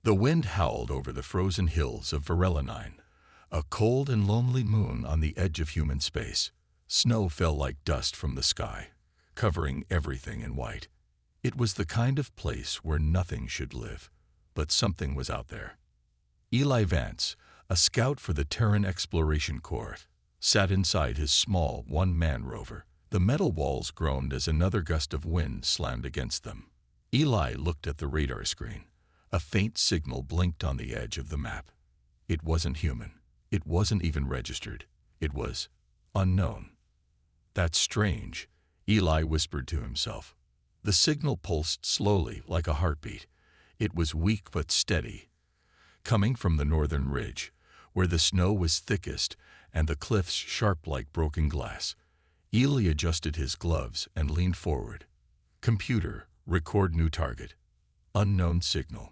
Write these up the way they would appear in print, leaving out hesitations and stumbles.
The wind howled over the frozen hills of Varelinine, a cold and lonely moon on the edge of human space. Snow fell like dust from the sky, covering everything in white. It was the kind of place where nothing should live, but something was out there. Eli Vance, a scout for the Terran Exploration Corps, sat inside his small one-man rover. The metal walls groaned as another gust of wind slammed against them. Eli looked at the radar screen. A faint signal blinked on the edge of the map. It wasn't human. It wasn't even registered. It was unknown. "That's strange," Eli whispered to himself. The signal pulsed slowly like a heartbeat. It was weak but steady, coming from the northern ridge, where the snow was thickest and the cliffs sharp like broken glass. Eli adjusted his gloves and leaned forward. "Computer, record new target. Unknown signal.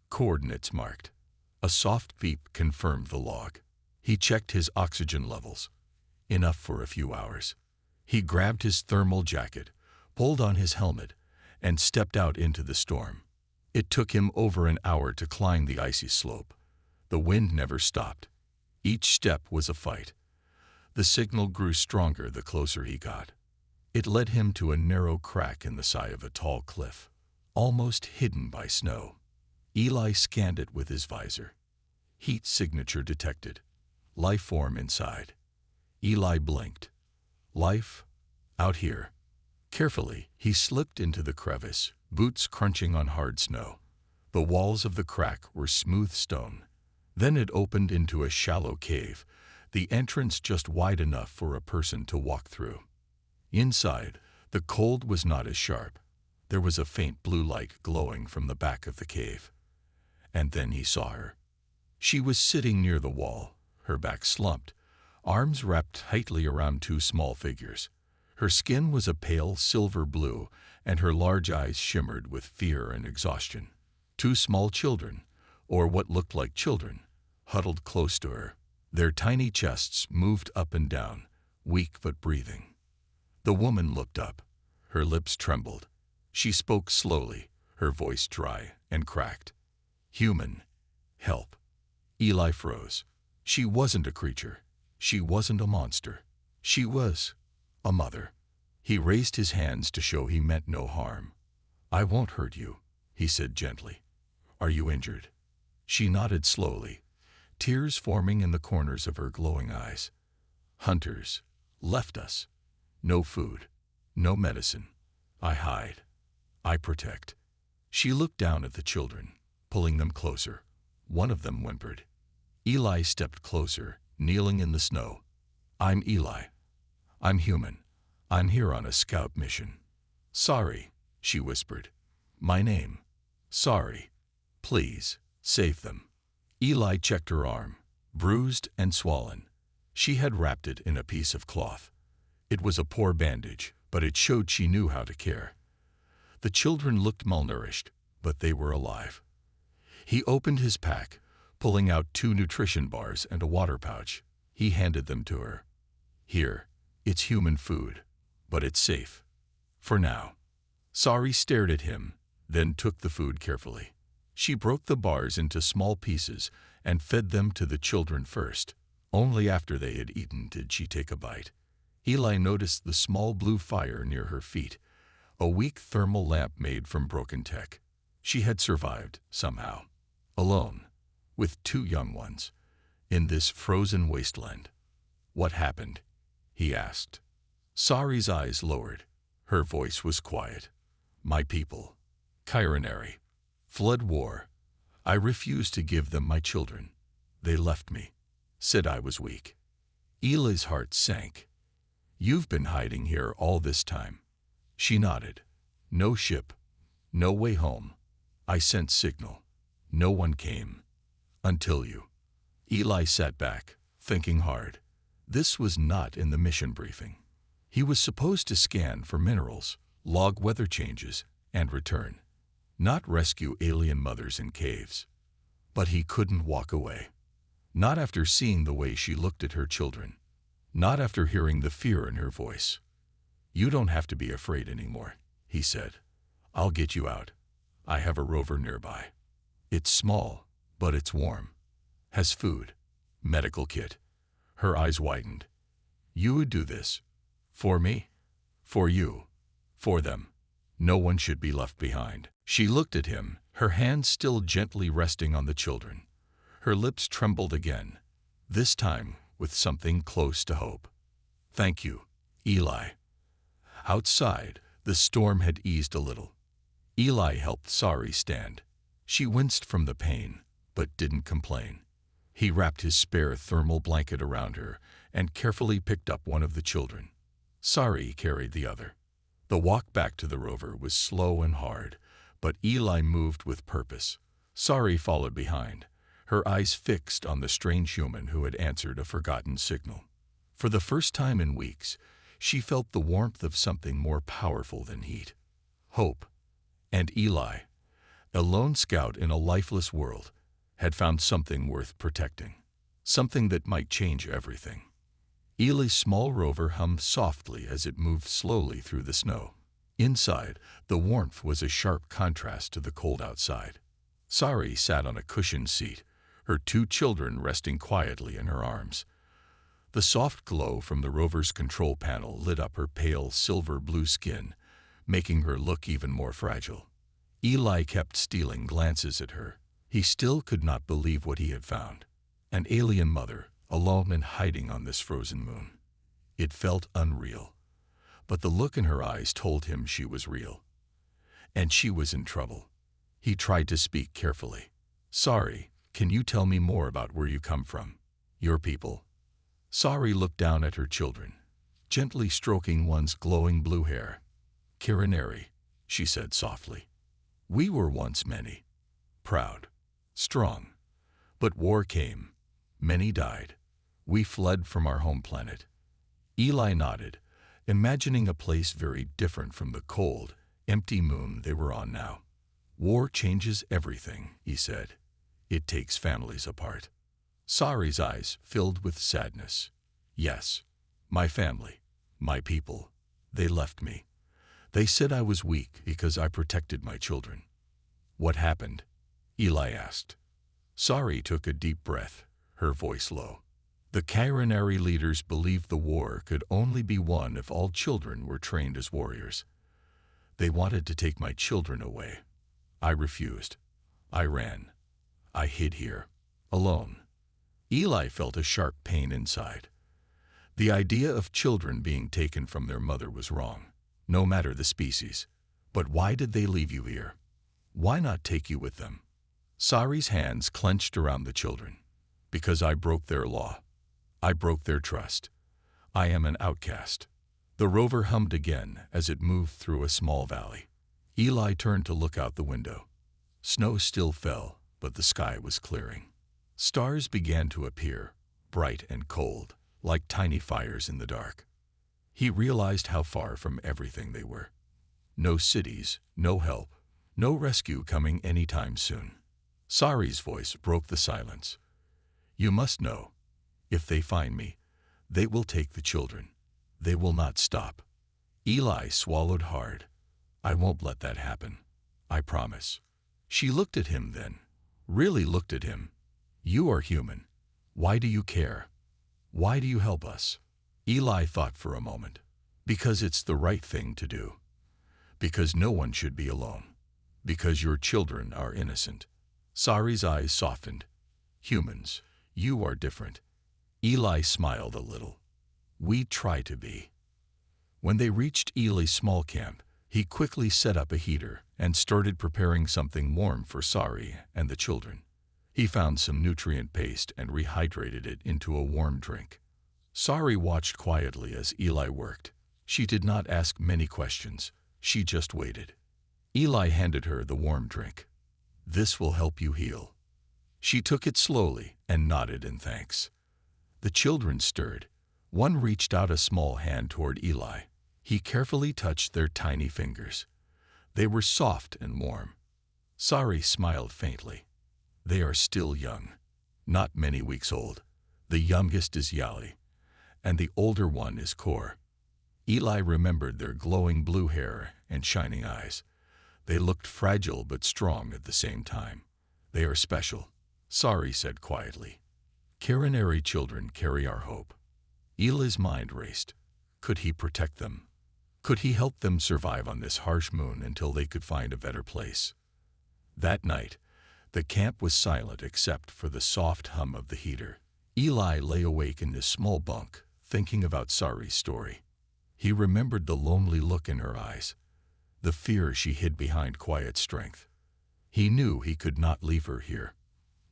Coordinates marked." A soft beep confirmed the log. He checked his oxygen levels. Enough for a few hours. He grabbed his thermal jacket, pulled on his helmet, and stepped out into the storm. It took him over an hour to climb the icy slope. The wind never stopped. Each step was a fight. The signal grew stronger the closer he got. It led him to a narrow crack in the side of a tall cliff, almost hidden by snow. Eli scanned it with his visor. Heat signature detected. Life form inside. Eli blinked. Life? Out here. Carefully, he slipped into the crevice, boots crunching on hard snow. The walls of the crack were smooth stone. Then it opened into a shallow cave, the entrance just wide enough for a person to walk through. Inside, the cold was not as sharp. There was a faint blue light glowing from the back of the cave. And then he saw her. She was sitting near the wall, her back slumped, arms wrapped tightly around two small figures. Her skin was a pale silver blue, and her large eyes shimmered with fear and exhaustion. Two small children, or what looked like children, huddled close to her. Their tiny chests moved up and down, weak but breathing. The woman looked up. Her lips trembled. She spoke slowly, her voice dry and cracked. "Human, help." Eli froze. She wasn't a creature. She wasn't a monster. She was a mother. He raised his hands to show he meant no harm. "I won't hurt you," he said gently. "Are you injured?" She nodded slowly, tears forming in the corners of her glowing eyes. "Hunters left us. No food, no medicine. I hide. I protect." She looked down at the children, pulling them closer. One of them whimpered. Eli stepped closer, kneeling in the snow. "I'm Eli. I'm human. I'm here on a scout mission." "Sorry," she whispered. "My name. Sorry. Please, save them." Eli checked her arm, bruised and swollen. She had wrapped it in a piece of cloth. It was a poor bandage, but it showed she knew how to care. The children looked malnourished, but they were alive. He opened his pack, pulling out 2 nutrition bars and a water pouch. He handed them to her. "Here, it's human food, but it's safe. For now." Sari stared at him, then took the food carefully. She broke the bars into small pieces and fed them to the children first. Only after they had eaten did she take a bite. Eli noticed the small blue fire near her feet, a weak thermal lamp made from broken tech. She had survived, somehow, alone, with 2 young ones, in this frozen wasteland. "What happened?" he asked. Sari's eyes lowered. Her voice was quiet. "My people. Chironary. Flood war. I refused to give them my children. They left me. Said I was weak." Eli's heart sank. "You've been hiding here all this time." She nodded. "No ship. No way home. I sent signal. No one came. Until you." Eli sat back, thinking hard. This was not in the mission briefing. He was supposed to scan for minerals, log weather changes, and return. Not rescue alien mothers in caves. But he couldn't walk away. Not after seeing the way she looked at her children. Not after hearing the fear in her voice. "You don't have to be afraid anymore," he said. "I'll get you out. I have a rover nearby." It's small, but it's warm. Has food. Medical kit. Her eyes widened. You would do this? For me? For you? For them? No one should be left behind. She looked at him, her hands still gently resting on the children. Her lips trembled again, this time with something close to hope. Thank you, Eli. Outside, the storm had eased a little. Eli helped Sari stand. She winced from the pain, but didn't complain. He wrapped his spare thermal blanket around her and carefully picked up one of the children. Sari carried the other. The walk back to the rover was slow and hard, but Eli moved with purpose. Sari followed behind, her eyes fixed on the strange human who had answered a forgotten signal. For the first time in weeks, she felt the warmth of something more powerful than heat. Hope. And Eli, a lone scout in a lifeless world, had found something worth protecting. Something that might change everything. Eli's small rover hummed softly as it moved slowly through the snow. Inside, the warmth was a sharp contrast to the cold outside. Sari sat on a cushioned seat, her two children resting quietly in her arms. The soft glow from the rover's control panel lit up her pale silver-blue skin, making her look even more fragile. Eli kept stealing glances at her. He still could not believe what he had found. An alien mother, alone and hiding on this frozen moon. It felt unreal, but the look in her eyes told him she was real. And she was in trouble. He tried to speak carefully. Sari, can you tell me more about where you come from? Your people? Sari looked down at her children, gently stroking one's glowing blue hair. Kiraneri, she said softly. We were once many. Proud. Strong. But war came. Many died. We fled from our home planet. Eli nodded, imagining a place very different from the cold, empty moon they were on now. War changes everything, he said. It takes families apart. Sari's eyes filled with sadness. Yes, my family, my people, they left me. They said I was weak because I protected my children. What happened? Eli asked. Sari took a deep breath, her voice low. The Kiraneri leaders believed the war could only be won if all children were trained as warriors. They wanted to take my children away. I refused. I ran. I hid here, alone. Eli felt a sharp pain inside. The idea of children being taken from their mother was wrong, no matter the species. But why did they leave you here? Why not take you with them? Sari's hands clenched around the children. Because I broke their law. I broke their trust. I am an outcast. The rover hummed again as it moved through a small valley. Eli turned to look out the window. Snow still fell, but the sky was clearing. Stars began to appear, bright and cold, like tiny fires in the dark. He realized how far from everything they were. No cities, no help, no rescue coming anytime soon. Sari's voice broke the silence. You must know, if they find me, they will take the children. They will not stop. Eli swallowed hard. I won't let that happen. I promise. She looked at him then, really looked at him. You are human. Why do you care? Why do you help us? Eli thought for a moment. Because it's the right thing to do. Because no one should be alone. Because your children are innocent. Sari's eyes softened. Humans, you are different. Eli smiled a little. We try to be. When they reached Eli's small camp, he quickly set up a heater and started preparing something warm for Sari and the children. He found some nutrient paste and rehydrated it into a warm drink. Sari watched quietly as Eli worked. She did not ask many questions. She just waited. Eli handed her the warm drink. This will help you heal. She took it slowly and nodded in thanks. The children stirred. One reached out a small hand toward Eli. He carefully touched their tiny fingers. They were soft and warm. Sari smiled faintly. They are still young, not many weeks old. The youngest is Yali, and the older one is Kor. Eli remembered their glowing blue hair and shining eyes. They looked fragile but strong at the same time. They are special, Sari said quietly. Carinari children carry our hope. Eli's mind raced. Could he protect them? Could he help them survive on this harsh moon until they could find a better place? That night, the camp was silent except for the soft hum of the heater. Eli lay awake in his small bunk, thinking about Sari's story. He remembered the lonely look in her eyes, the fear she hid behind quiet strength. He knew he could not leave her here,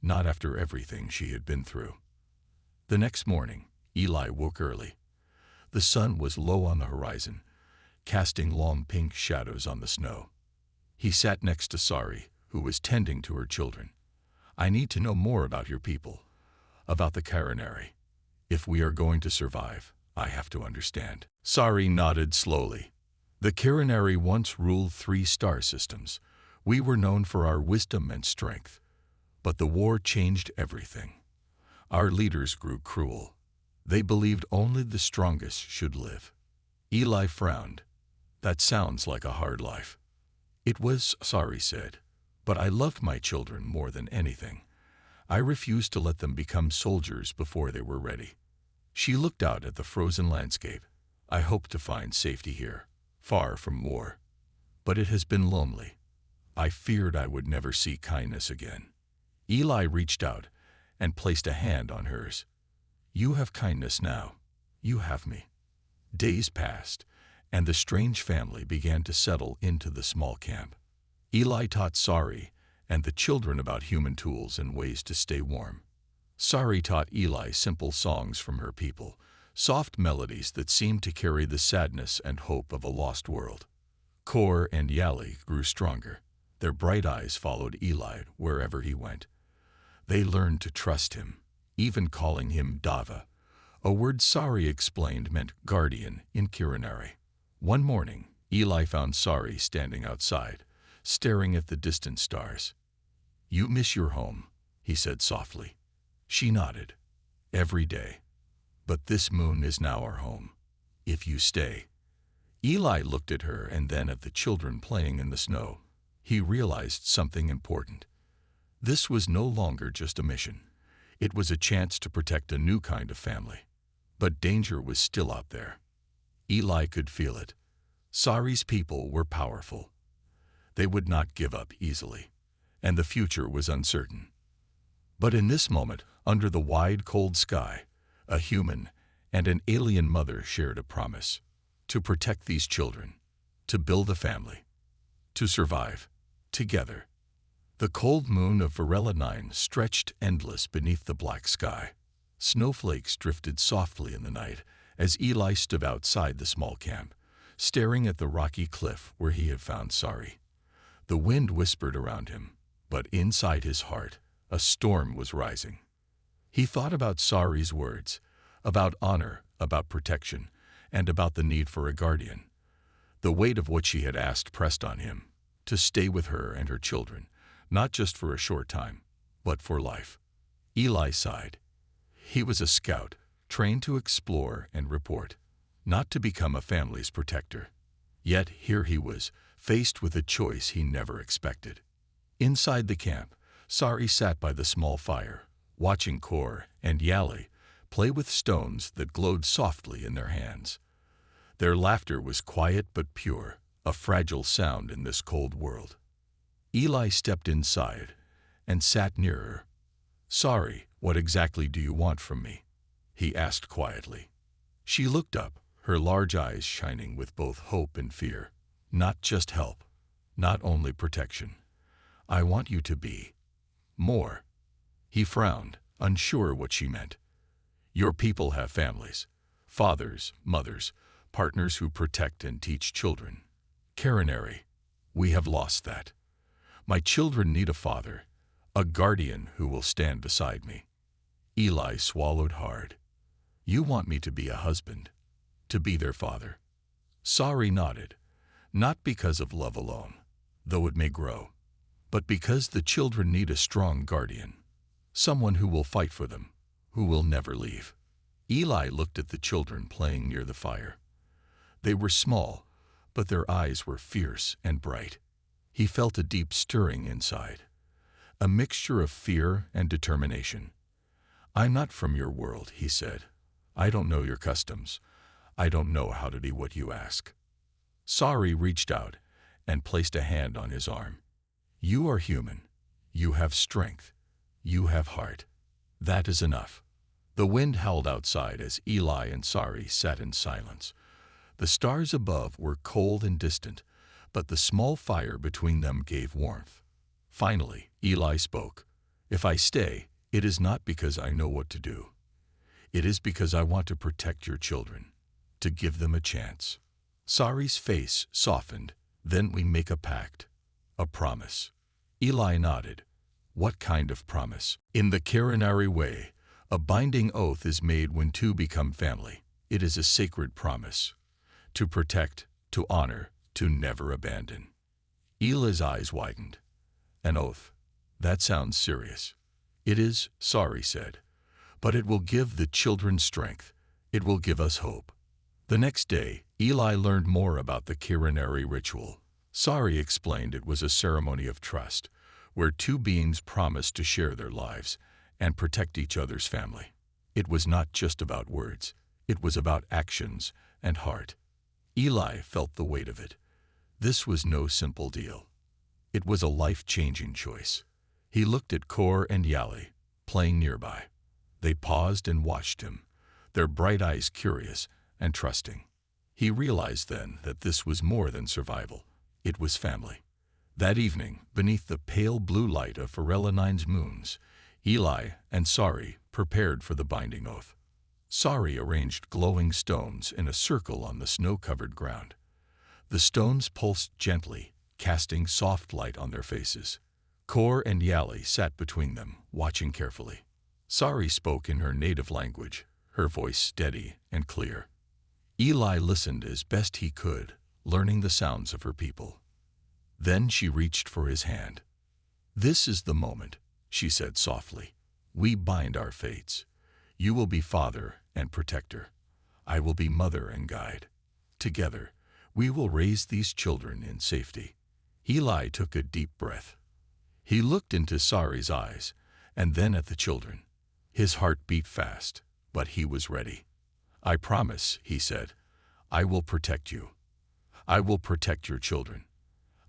not after everything she had been through. The next morning, Eli woke early. The sun was low on the horizon, casting long pink shadows on the snow. He sat next to Sari, who was tending to her children. I need to know more about your people, about the Carinari. If we are going to survive, I have to understand. Sari nodded slowly. The Carinari once ruled 3 star systems. We were known for our wisdom and strength. But the war changed everything. Our leaders grew cruel. They believed only the strongest should live. Eli frowned. That sounds like a hard life. It was, Sari said, but I loved my children more than anything. I refused to let them become soldiers before they were ready. She looked out at the frozen landscape. I hoped to find safety here, far from war. But it has been lonely. I feared I would never see kindness again. Eli reached out and placed a hand on hers. You have kindness now. You have me. Days passed, and the strange family began to settle into the small camp. Eli taught Sari and the children about human tools and ways to stay warm. Sari taught Eli simple songs from her people, soft melodies that seemed to carry the sadness and hope of a lost world. Kor and Yali grew stronger. Their bright eyes followed Eli wherever he went. They learned to trust him, even calling him Dava, a word Sari explained meant guardian in Carinari. One morning, Eli found Sari standing outside, staring at the distant stars. You miss your home, he said softly. She nodded. Every day. But this moon is now our home. If you stay. Eli looked at her and then at the children playing in the snow. He realized something important. This was no longer just a mission. It was a chance to protect a new kind of family. But danger was still out there. Eli could feel it. Sari's people were powerful. They would not give up easily, and the future was uncertain. But in this moment, under the wide, cold sky, a human and an alien mother shared a promise: to protect these children, to build a family, to survive together. The cold moon of Varela 9 stretched endless beneath the black sky. Snowflakes drifted softly in the night as Eli stood outside the small camp, staring at the rocky cliff where he had found Sari. The wind whispered around him, but inside his heart, a storm was rising. He thought about Sari's words, about honor, about protection, and about the need for a guardian. The weight of what she had asked pressed on him, to stay with her and her children, not just for a short time, but for life. Eli sighed. He was a scout, trained to explore and report, not to become a family's protector. Yet here he was, faced with a choice he never expected. Inside the camp, Sari sat by the small fire, watching Kor and Yali play with stones that glowed softly in their hands. Their laughter was quiet but pure, a fragile sound in this cold world. Eli stepped inside and sat near her. Sari, what exactly do you want from me? He asked quietly. She looked up, her large eyes shining with both hope and fear. Not just help, not only protection. I want you to be more. He frowned, unsure what she meant. Your people have families, fathers, mothers, partners who protect and teach children. Carinari, we have lost that. My children need a father, a guardian who will stand beside me. Eli swallowed hard. You want me to be a husband, to be their father. Sari nodded, not because of love alone, though it may grow, but because the children need a strong guardian, someone who will fight for them, who will never leave. Eli looked at the children playing near the fire. They were small, but their eyes were fierce and bright. He felt a deep stirring inside. a mixture of fear and determination. "I'm not from your world," he said. "I don't know your customs. I don't know how to be what you ask." Sari reached out and placed a hand on his arm. "You are human. You have strength. You have heart. That is enough." The wind howled outside as Eli and Sari sat in silence. The stars above were cold and distant, but the small fire between them gave warmth. Finally, Eli spoke. "If I stay, it is not because I know what to do. It is because I want to protect your children, to give them a chance." Sari's face softened. "Then we make a pact, a promise." Eli nodded. "What kind of promise?" "In the Karenari way, a binding oath is made when two become family. It is a sacred promise. To protect, to honor, to never abandon." Eli's eyes widened. "An oath? That sounds serious." "It is," Sari said. "But it will give the children strength. It will give us hope." The next day, Eli learned more about the Kirinari ritual. Sari explained it was a ceremony of trust, where two beings promised to share their lives and protect each other's family. It was not just about words. It was about actions and heart. Eli felt the weight of it. This was no simple deal. It was a life-changing choice. He looked at Kor and Yali, playing nearby. They paused and watched him, their bright eyes curious and trusting. He realized then that this was more than survival. It was family. That evening, beneath the pale blue light of Varela-9's moons, Eli and Sari prepared for the binding oath. Sari arranged glowing stones in a circle on the snow-covered ground. The stones pulsed gently, casting soft light on their faces. Kor and Yali sat between them, watching carefully. Sari spoke in her native language, her voice steady and clear. Eli listened as best he could, learning the sounds of her people. Then she reached for his hand. "This is the moment," she said softly. "We bind our fates. You will be father and protector. I will be mother and guide. Together, we will raise these children in safety." Eli took a deep breath. He looked into Sari's eyes, and then at the children. His heart beat fast, but he was ready. "I promise," he said. "I will protect you. I will protect your children.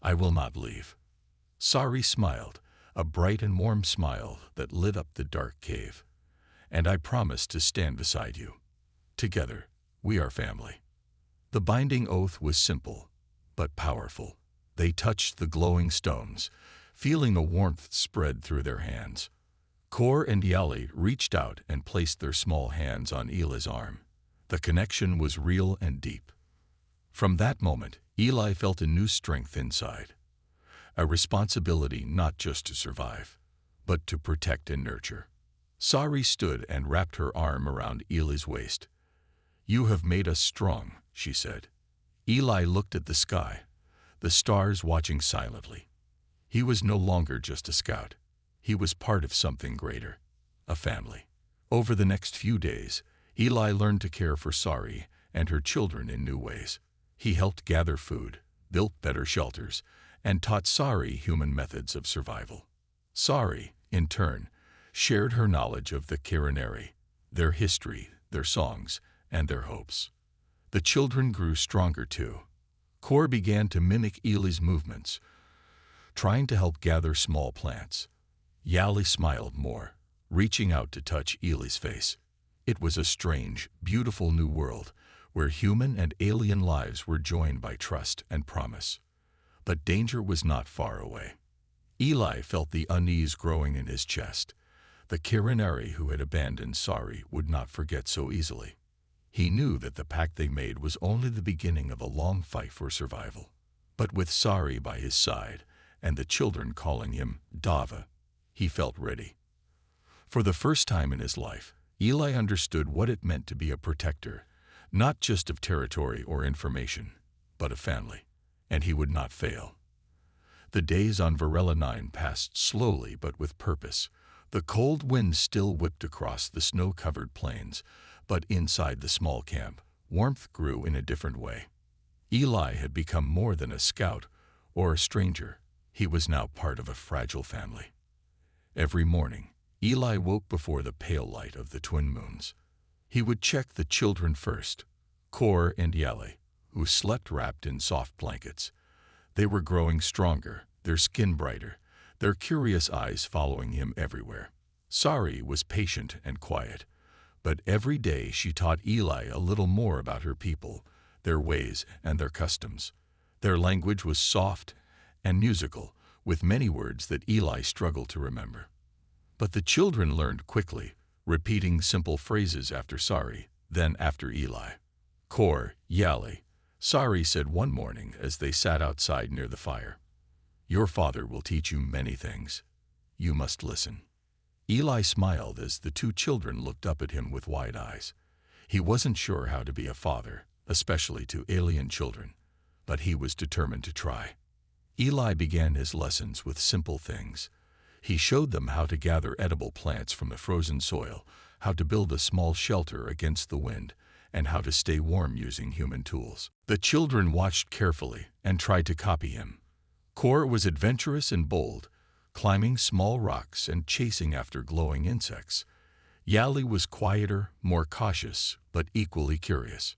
I will not leave." Sari smiled, a bright and warm smile that lit up the dark cave. "And I promise to stand beside you. Together, we are family." The binding oath was simple, but powerful. They touched the glowing stones, feeling the warmth spread through their hands. Kor and Yali reached out and placed their small hands on Eli's arm. The connection was real and deep. From that moment, Eli felt a new strength inside. A responsibility not just to survive, but to protect and nurture. Sari stood and wrapped her arm around Eli's waist. "You have made us strong," she said. Eli looked at the sky, the stars watching silently. He was no longer just a scout. He was part of something greater, a family. Over the next few days, Eli learned to care for Sari and her children in new ways. He helped gather food, built better shelters, and taught Sari human methods of survival. Sari, in turn, shared her knowledge of the Kirinari, their history, their songs, and their hopes. The children grew stronger too. Kor began to mimic Eli's movements, trying to help gather small plants. Yali smiled more, reaching out to touch Eli's face. It was a strange, beautiful new world, where human and alien lives were joined by trust and promise. But danger was not far away. Eli felt the unease growing in his chest. The Kirinari who had abandoned Sari would not forget so easily. He knew that the pact they made was only the beginning of a long fight for survival. But with Sari by his side, and the children calling him Dava, he felt ready. For the first time in his life, Eli understood what it meant to be a protector, not just of territory or information, but of family, and he would not fail. The days on Varela-9 passed slowly but with purpose. The cold wind still whipped across the snow-covered plains, but inside the small camp, warmth grew in a different way. Eli had become more than a scout or a stranger. He was now part of a fragile family. Every morning, Eli woke before the pale light of the twin moons. He would check the children first, Kor and Yali, who slept wrapped in soft blankets. They were growing stronger, their skin brighter, their curious eyes following him everywhere. Sari was patient and quiet, but every day she taught Eli a little more about her people, their ways and their customs. Their language was soft and musical, with many words that Eli struggled to remember. But the children learned quickly, repeating simple phrases after Sari, then after Eli. Kor, Yali, Sari said one morning as they sat outside near the fire. "Your father will teach you many things. You must listen." Eli smiled as the two children looked up at him with wide eyes. He wasn't sure how to be a father, especially to alien children, but he was determined to try. Eli began his lessons with simple things. He showed them how to gather edible plants from the frozen soil, how to build a small shelter against the wind, and how to stay warm using human tools. The children watched carefully and tried to copy him. Kor was adventurous and bold, climbing small rocks and chasing after glowing insects. Yali was quieter, more cautious, but equally curious.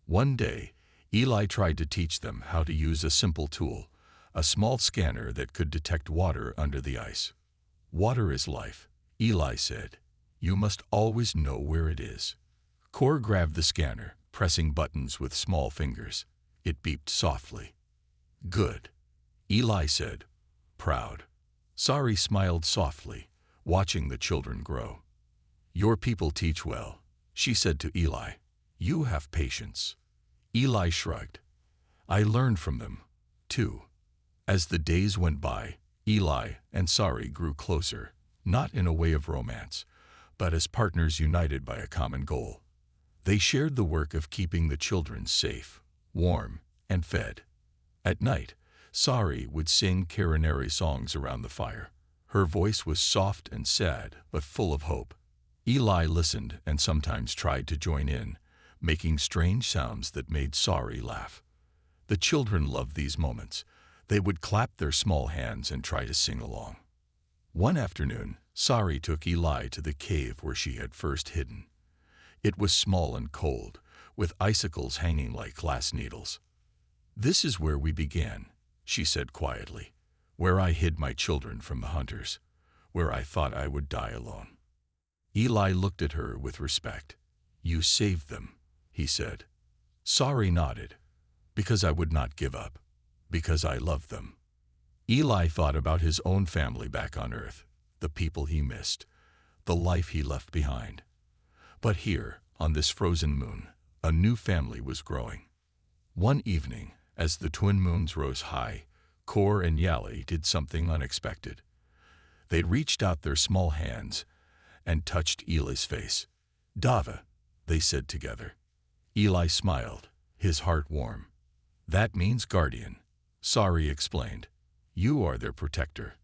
One day, Eli tried to teach them how to use a simple tool, a small scanner that could detect water under the ice. "Water is life," Eli said. "You must always know where it is." Kor grabbed the scanner, pressing buttons with small fingers. It beeped softly. "Good," Eli said, proud. Sari smiled softly, watching the children grow. "Your people teach well," she said to Eli. "You have patience." Eli shrugged. "I learned from them, too." As the days went by, Eli and Sari grew closer, not in a way of romance, but as partners united by a common goal. They shared the work of keeping the children safe, warm, and fed. At night, Sari would sing Karaneri songs around the fire. Her voice was soft and sad, but full of hope. Eli listened and sometimes tried to join in, making strange sounds that made Sari laugh. The children loved these moments. They would clap their small hands and try to sing along. One afternoon, Sari took Eli to the cave where she had first hidden. It was small and cold, with icicles hanging like glass needles. "This is where we began," she said quietly, "where I hid my children from the hunters, where I thought I would die alone." Eli looked at her with respect. "You saved them," he said. Sari nodded. "Because I would not give up. Because I loved them." Eli thought about his own family back on Earth, the people he missed, the life he left behind. But here, on this frozen moon, a new family was growing. One evening, as the twin moons rose high, Kor and Yali did something unexpected. They reached out their small hands and touched Eli's face. "Dava," they said together. Eli smiled, his heart warm. "That means guardian," Sari explained. "You are their protector,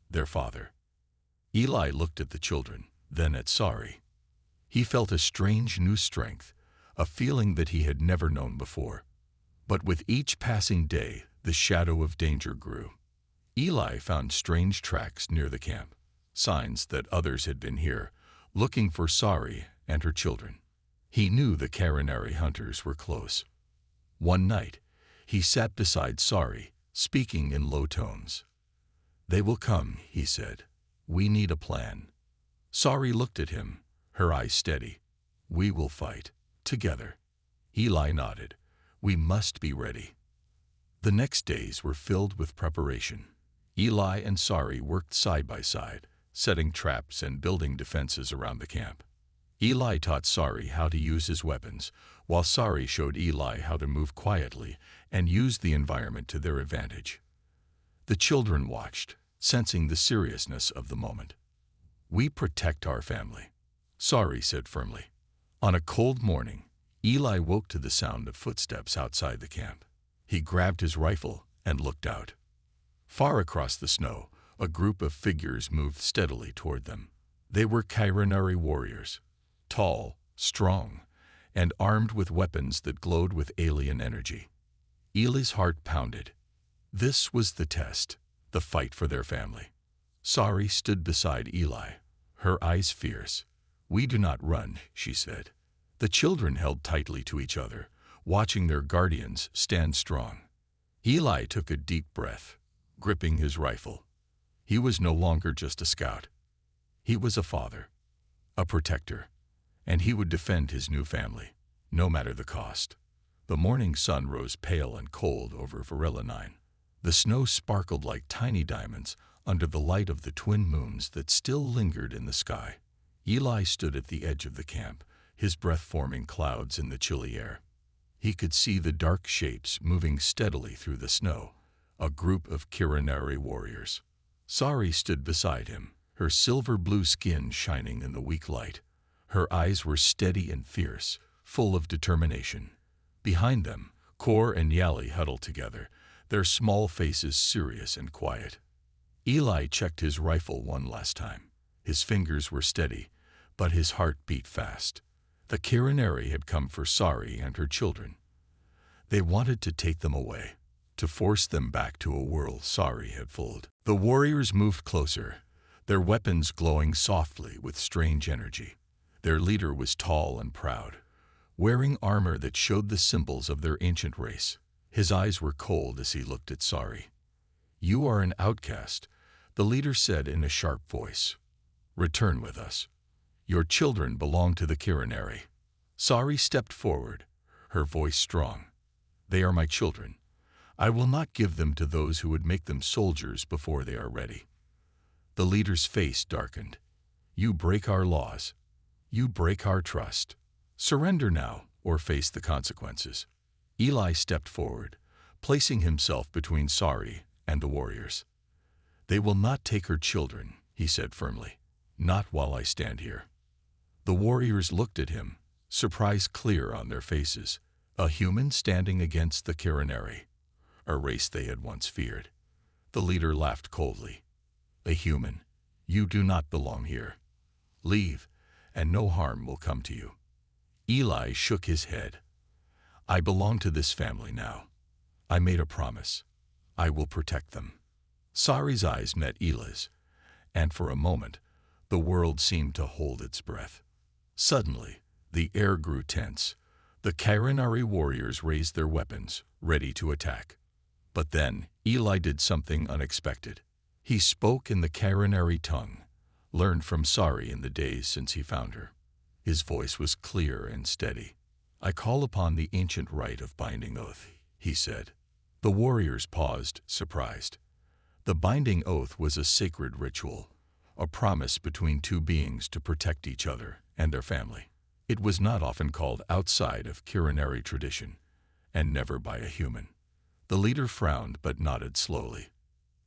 their father." Eli looked at the children, then at Sari. He felt a strange new strength, a feeling that he had never known before. But with each passing day, the shadow of danger grew. Eli found strange tracks near the camp, signs that others had been here, looking for Sari and her children. He knew the Karaneri hunters were close. One night, he sat beside Sari, speaking in low tones. "They will come," he said. "We need a plan." Sari looked at him, her eyes steady. "We will fight, together." Eli nodded. "We must be ready." The next days were filled with preparation. Eli and Sari worked side by side, setting traps and building defenses around the camp. Eli taught Sari how to use his weapons, while Sari showed Eli how to move quietly and use the environment to their advantage. The children watched, sensing the seriousness of the moment. "We protect our family," Sari said firmly. On a cold morning, Eli woke to the sound of footsteps outside the camp. He grabbed his rifle and looked out. Far across the snow, a group of figures moved steadily toward them. They were Karaneri warriors, tall, strong, and armed with weapons that glowed with alien energy. Eli's heart pounded. This was the test, the fight for their family. Sari stood beside Eli, her eyes fierce. "We do not run," she said. The children held tightly to each other, watching their guardians stand strong. Eli took a deep breath, gripping his rifle. He was no longer just a scout. He was a father, a protector, and he would defend his new family, no matter the cost. The morning sun rose pale and cold over Varela. The snow sparkled like tiny diamonds under the light of the twin moons that still lingered in the sky. Eli stood at the edge of the camp, his breath forming clouds in the chilly air. He could see the dark shapes moving steadily through the snow, a group of Kirinari warriors. Sari stood beside him, her silver-blue skin shining in the weak light. Her eyes were steady and fierce, full of determination. Behind them, Kor and Yali huddled together, their small faces serious and quiet. Eli checked his rifle one last time. His fingers were steady, but his heart beat fast. The Kirinari had come for Sari and her children. They wanted to take them away, to force them back to a world Sari had fooled. The warriors moved closer, their weapons glowing softly with strange energy. Their leader was tall and proud, wearing armor that showed the symbols of their ancient race. His eyes were cold as he looked at Sari. "You are an outcast," the leader said in a sharp voice. "Return with us. Your children belong to the Kirinari." Sari stepped forward, her voice strong. "They are my children. I will not give them to those who would make them soldiers before they are ready." The leader's face darkened. "You break our laws. You break our trust. Surrender now or face the consequences." Eli stepped forward, placing himself between Sari and the warriors. "They will not take her children," he said firmly. "Not while I stand here." The warriors looked at him, surprise clear on their faces. A human standing against the Kirinari, a race they had once feared. The leader laughed coldly. "A human, you do not belong here. Leave, and no harm will come to you." Eli shook his head. "I belong to this family now. I made a promise. I will protect them." Sari's eyes met Eli's, and for a moment, the world seemed to hold its breath. Suddenly, the air grew tense. The Kirinari warriors raised their weapons, ready to attack. But then, Eli did something unexpected. He spoke in the Kirinari tongue, learned from Sari in the days since he found her. His voice was clear and steady. "I call upon the ancient rite of binding oath," he said. The warriors paused, surprised. The binding oath was a sacred ritual, a promise between two beings to protect each other and their family. It was not often called outside of Kirinari tradition, and never by a human. The leader frowned but nodded slowly.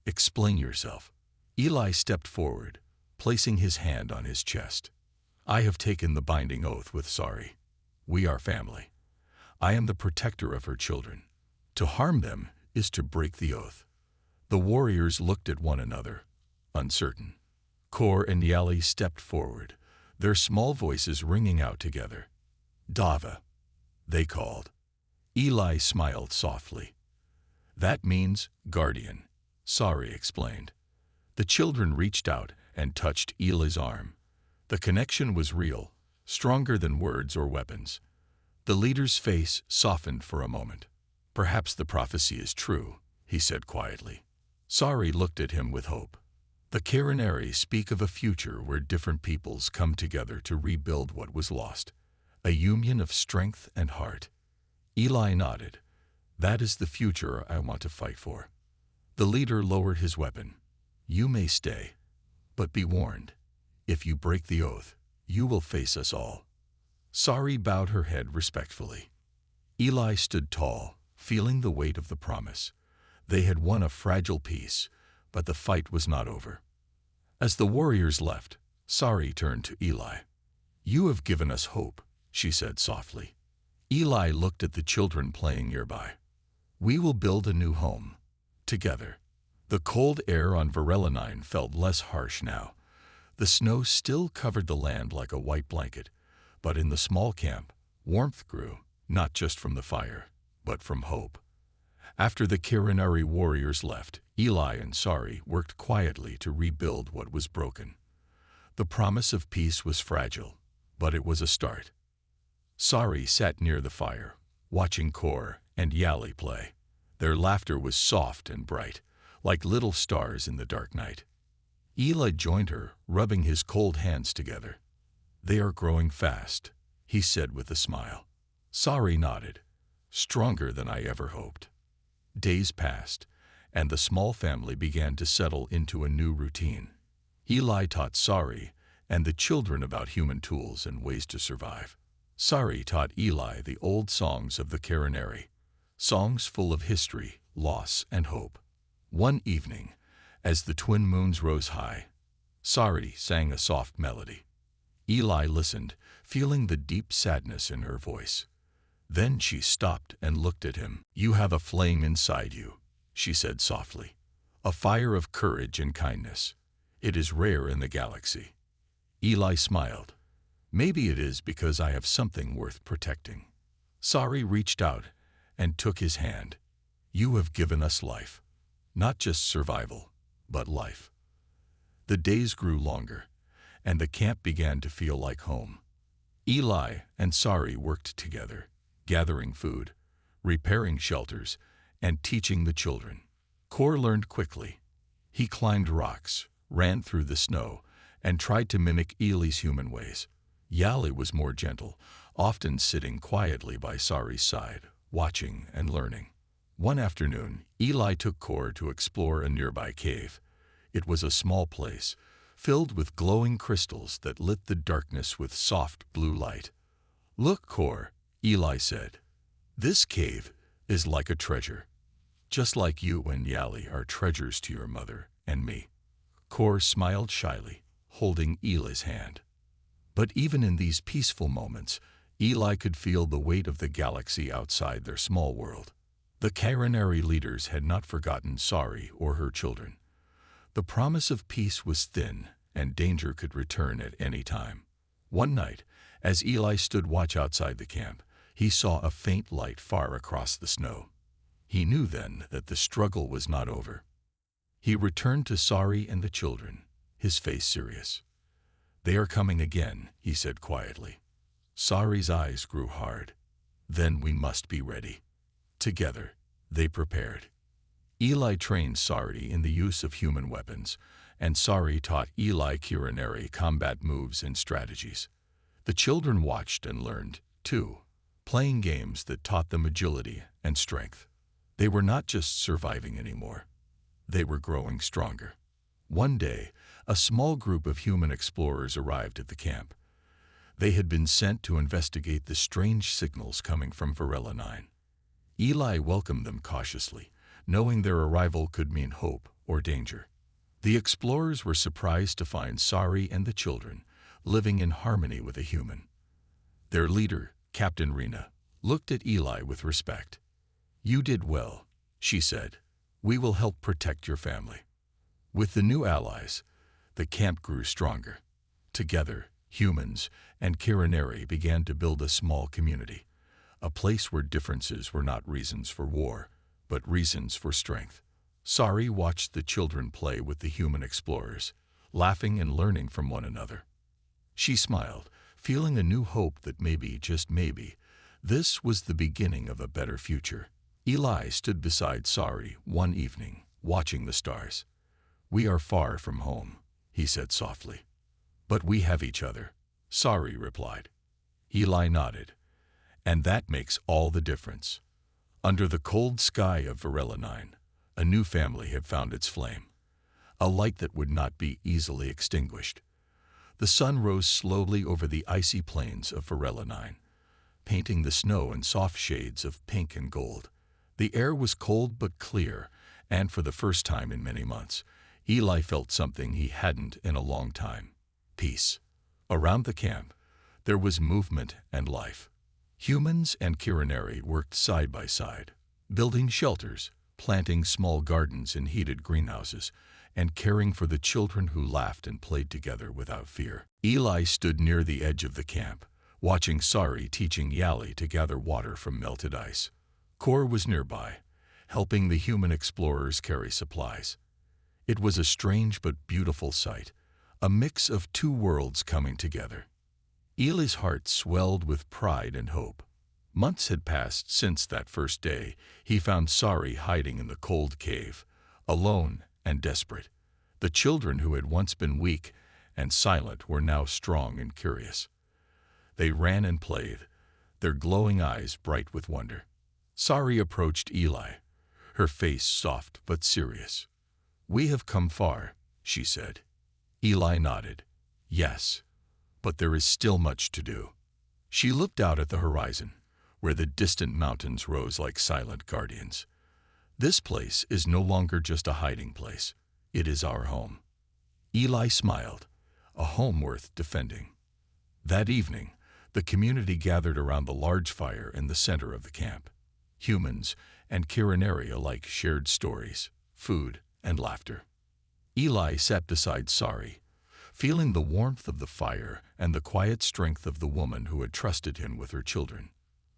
"Explain yourself." Eli stepped forward, placing his hand on his chest. "I have taken the binding oath with Sari. We are family. I am the protector of her children. To harm them is to break the oath." The warriors looked at one another, uncertain. Kor and Yali stepped forward, their small voices ringing out together. "Dava," they called. Eli smiled softly. "That means guardian," Sari explained. The children reached out and touched Eli's arm. The connection was real, stronger than words or weapons. The leader's face softened for a moment. "Perhaps the prophecy is true," he said quietly. Sari looked at him with hope. The Kirinari speak of a future where different peoples come together to rebuild what was lost, a union of strength and heart. Eli nodded. "That is the future I want to fight for." The leader lowered his weapon. "You may stay, but be warned. If you break the oath, you will face us all." Sari bowed her head respectfully. Eli stood tall, feeling the weight of the promise. They had won a fragile peace, but the fight was not over. As the warriors left, Sari turned to Eli. "You have given us hope," she said softly. Eli looked at the children playing nearby. "We will build a new home, together." The cold air on Varela felt less harsh now. The snow still covered the land like a white blanket, but in the small camp, warmth grew, not just from the fire, but from hope. After the Kirinari warriors left, Eli and Sari worked quietly to rebuild what was broken. The promise of peace was fragile, but it was a start. Sari sat near the fire, watching Kor and Yali play. Their laughter was soft and bright, like little stars in the dark night. Eli joined her, rubbing his cold hands together. "They are growing fast," he said with a smile. Sari nodded, "Stronger than I ever hoped." Days passed, and the small family began to settle into a new routine. Eli taught Sari and the children about human tools and ways to survive. Sari taught Eli the old songs of the Karenari, songs full of history, loss, and hope. One evening, as the twin moons rose high, Sari sang a soft melody. Eli listened, feeling the deep sadness in her voice. Then she stopped and looked at him. "You have a flame inside you," she said softly, "a fire of courage and kindness. It is rare in the galaxy." Eli smiled. "Maybe it is because I have something worth protecting." Sari reached out and took his hand. "You have given us life. Not just survival, but life." The days grew longer, and the camp began to feel like home. Eli and Sari worked together, gathering food, repairing shelters, and teaching the children. Kor learned quickly. He climbed rocks, ran through the snow, and tried to mimic Eli's human ways. Yali was more gentle, often sitting quietly by Sari's side, watching and learning. One afternoon, Eli took Kor to explore a nearby cave. It was a small place, filled with glowing crystals that lit the darkness with soft blue light. "Look, Kor," Eli said. "This cave is like a treasure. Just like you and Yali are treasures to your mother and me." Kor smiled shyly, holding Eli's hand. But even in these peaceful moments, Eli could feel the weight of the galaxy outside their small world. The Karenari leaders had not forgotten Sari or her children. The promise of peace was thin, and danger could return at any time. One night, as Eli stood watch outside the camp, he saw a faint light far across the snow. He knew then that the struggle was not over. He returned to Sari and the children, his face serious. "They are coming again," he said quietly. Sari's eyes grew hard. "Then we must be ready." Together, they prepared. Eli trained Sari in the use of human weapons, and Sari taught Eli Karenari combat moves and strategies. The children watched and learned, too, playing games that taught them agility and strength. They were not just surviving anymore. They were growing stronger. One day, a small group of human explorers arrived at the camp. They had been sent to investigate the strange signals coming from Varela 9. Eli welcomed them cautiously, knowing their arrival could mean hope or danger. The explorers were surprised to find Sari and the children living in harmony with a human. Their leader, Captain Rena, looked at Eli with respect. "You did well," she said. "We will help protect your family." With the new allies, the camp grew stronger. Together, humans and Karenari began to build a small community, a place where differences were not reasons for war, but reasons for strength. Sari watched the children play with the human explorers, laughing and learning from one another. She smiled, feeling a new hope that maybe, just maybe, this was the beginning of a better future. Eli stood beside Sari one evening, watching the stars. "We are far from home," he said softly. "But we have each other," Sari replied. Eli nodded. "And that makes all the difference." Under the cold sky of Varela 9, a new family had found its flame, a light that would not be easily extinguished. The sun rose slowly over the icy plains of Varela 9, painting the snow in soft shades of pink and gold. The air was cold but clear, and for the first time in many months, Eli felt something he hadn't in a long time: peace. Around the camp, there was movement and life. Humans and Karenari worked side by side, building shelters, planting small gardens in heated greenhouses, and caring for the children who laughed and played together without fear. Eli stood near the edge of the camp, watching Sari teaching Yali to gather water from melted ice. Kor was nearby, helping the human explorers carry supplies. It was a strange but beautiful sight, a mix of two worlds coming together. Eli's heart swelled with pride and hope. Months had passed since that first day. He found Sari hiding in the cold cave, alone and desperate. The children who had once been weak and silent were now strong and curious. They ran and played, their glowing eyes bright with wonder. Sari approached Eli, her face soft but serious. "We have come far," she said. Eli nodded. "Yes, but there is still much to do." She looked out at the horizon, where the distant mountains rose like silent guardians. "This place is no longer just a hiding place. It is our home." Eli smiled, a home worth defending. That evening, the community gathered around the large fire in the center of the camp. Humans and Kirinari alike shared stories, food, and laughter. Eli sat beside Sari, feeling the warmth of the fire and the quiet strength of the woman who had trusted him with her children.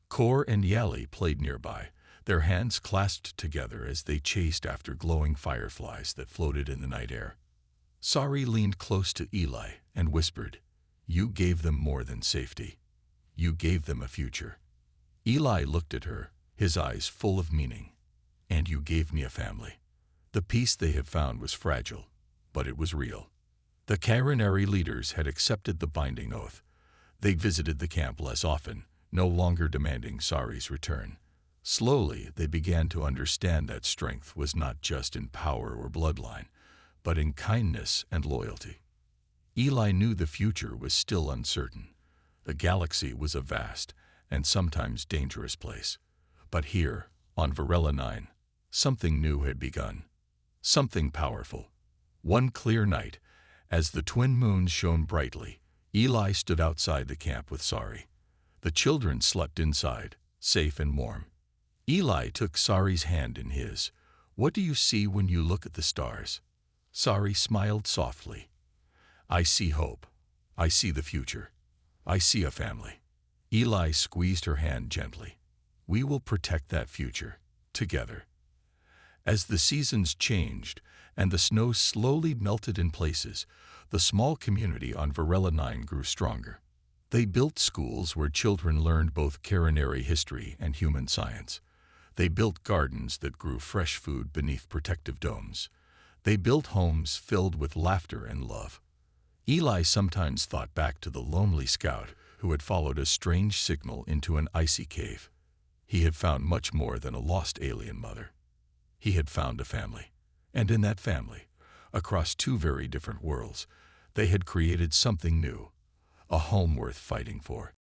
Kor and Yali played nearby, their hands clasped together as they chased after glowing fireflies that floated in the night air. Sari leaned close to Eli and whispered, "You gave them more than safety. You gave them a future." Eli looked at her, his eyes full of meaning. "And you gave me a family." The peace they had found was fragile, but it was real. The Kirinari leaders had accepted the binding oath. They visited the camp less often, no longer demanding Sari's return. Slowly, they began to understand that strength was not just in power or bloodline, but in kindness and loyalty. Eli knew the future was still uncertain. The galaxy was a vast and sometimes dangerous place. But here, on Varela 9, something new had begun. Something powerful. One clear night, as the twin moons shone brightly, Eli stood outside the camp with Sari. The children slept inside, safe and warm. Eli took Sari's hand in his. "What do you see when you look at the stars?" Sari smiled softly. "I see hope. I see the future. I see a family." Eli squeezed her hand gently. "We will protect that future, together." As the seasons changed and the snow slowly melted in places, the small community on Varela 9 grew stronger. They built schools where children learned both Kirinari history and human science. They built gardens that grew fresh food beneath protective domes. They built homes filled with laughter and love. Eli sometimes thought back to the lonely scout who had followed a strange signal into an icy cave. He had found much more than a lost alien mother. He had found a family. And in that family, across two very different worlds, they had created something new, a home worth fighting for.